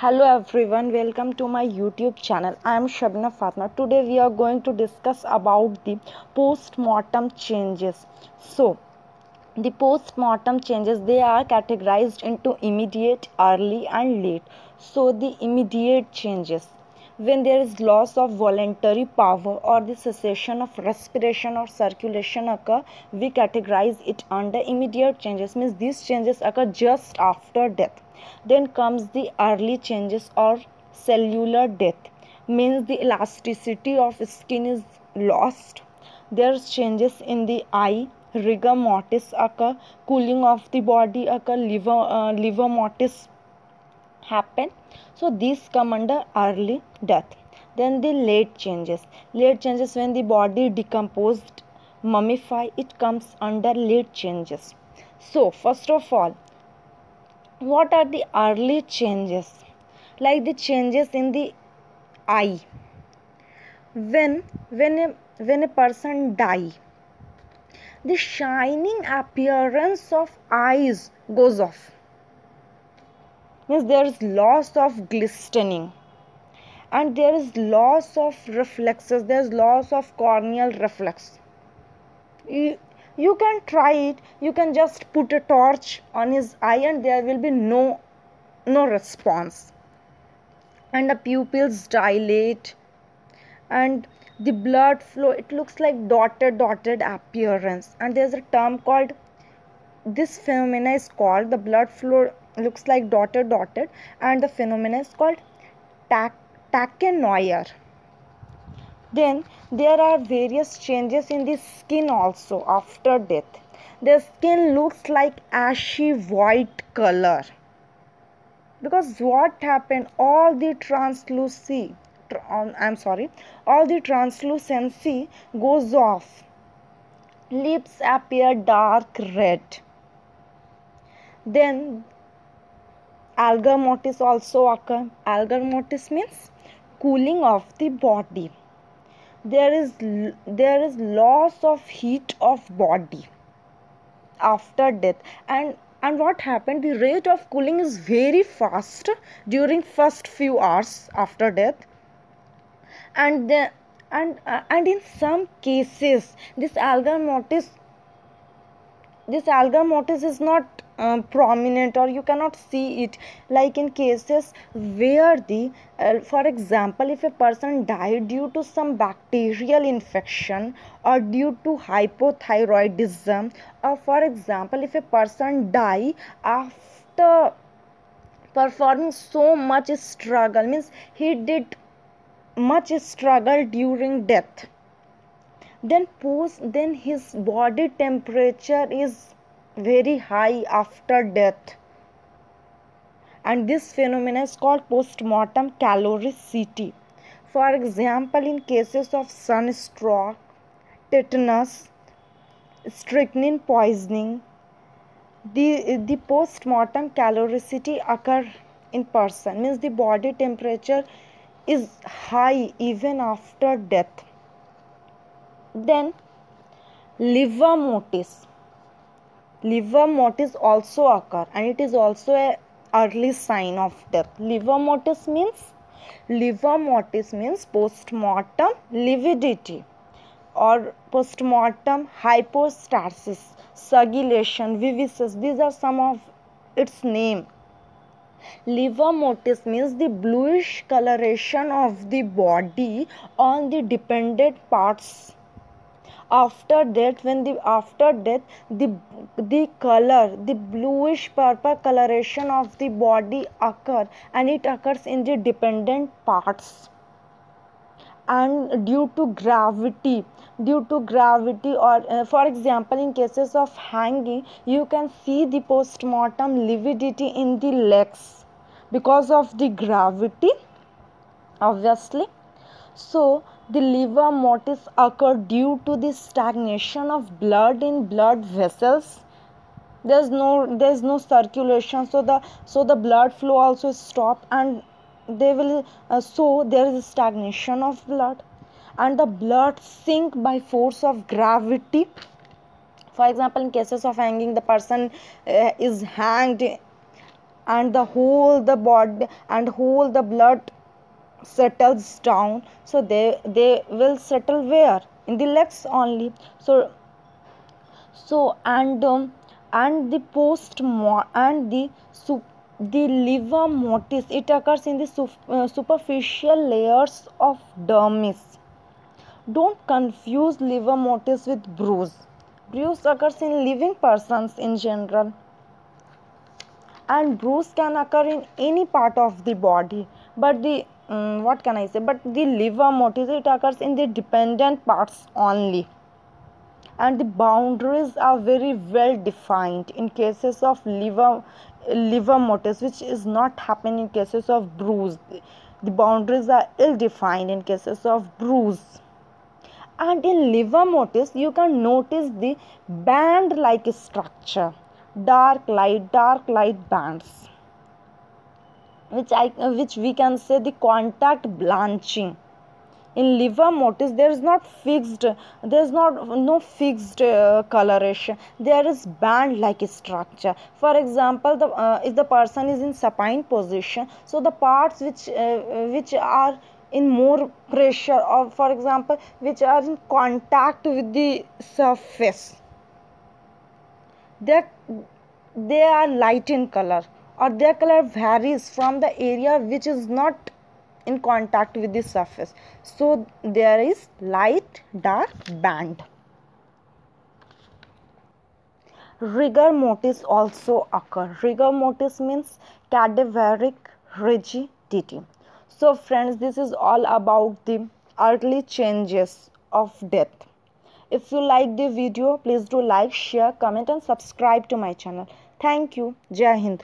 Hello everyone, welcome to my YouTube channel. I am Shabna Fatma. Today we are going to discuss about the post-mortem changes. So, the post-mortem changes, they are categorized into immediate, early and late. So, the immediate changes, when there is loss of voluntary power or the cessation of respiration or circulation occur, we categorize it under immediate changes. Means these changes occur just after death. Then comes the early changes or cellular death, means the elasticity of skin is lost. There's changes in the eye, rigor mortis occur, cooling of the body occur, liver mortis happen. So these come under early death. Then the late changes. Late changes, when the body decomposed, mummify, it comes under late changes. So first of all, what are the early changes? Like the changes in the eye. When a person die, the shining appearance of eyes goes off. Means there is loss of glistening, and there is loss of reflexes, there is loss of corneal reflex. You can try it. You can just put a torch on his eye and there will be no response, and the pupils dilate, and the blood flow, it looks like dotted appearance. And there's a term called, this phenomena is called, the blood flow looks like dotted, and the phenomena is called tachynoia. Then there are various changes in the skin also after death. The skin looks like ashy white color, because what happened, all the translucency goes off. Lips appear dark red. Then algor mortis also occur. Algor mortis means cooling of the body. There is loss of heat of body after death. And what happened, the rate of cooling is very fast during first few hours after death. And in some cases this algor mortis is not prominent, or you cannot see it, like in cases where for example, if a person died due to some bacterial infection or due to hypothyroidism, or for example, if a person die after performing so much struggle, means he did much struggle during death, then his body temperature is very high after death, and this phenomenon is called post-mortem caloricity. For example, in cases of sunstroke, tetanus, strychnine poisoning, the post-mortem caloricity occur in person, means the body temperature is high even after death. Then liver mortis also occur, and it is also a early sign of death. Liver mortis means post-mortem lividity or post-mortem hypostasis, sugillation, viviscus. These are some of its name. Liver mortis means the bluish coloration of the body on the dependent parts. After death, the color, the bluish purple coloration of the body occur, and it occurs in the dependent parts. And due to gravity, or for example, in cases of hanging, you can see the post-mortem lividity in the legs because of the gravity, obviously. So the liver mortis occur due to the stagnation of blood in blood vessels. There's no circulation, so the blood flow also stop, and so there is stagnation of blood, and the blood sink by force of gravity. For example, in cases of hanging, the person is hanged and the body and whole the blood settles down. So they will settle where? In the legs only. And the and the liver motis, it occurs in the superficial layers of dermis. Don't confuse liver motis with bruise. Bruise occurs in living persons in general, and bruise can occur in any part of the body, but the what can I say, but the liver motis, it occurs in the dependent parts only, and the boundaries are very well defined in cases of liver motis, which is not happening in cases of bruise. The boundaries are ill defined in cases of bruise. And in liver motis you can notice the band like structure, dark light bands, which we can say the contact blanching. In liver motis there is not fixed, there is no fixed coloration, there is band like structure. For example, if the person is in supine position, so the parts which are in more pressure, or for example which are in contact with the surface, they they are light in color, or their color varies from the area which is not in contact with the surface. So there is light dark band. Rigor mortis also occur. Rigor mortis means cadaveric rigidity. So friends, this is all about the early changes of death. If you like the video, please do like, share, comment and subscribe to my channel. Thank you. Jai Hind.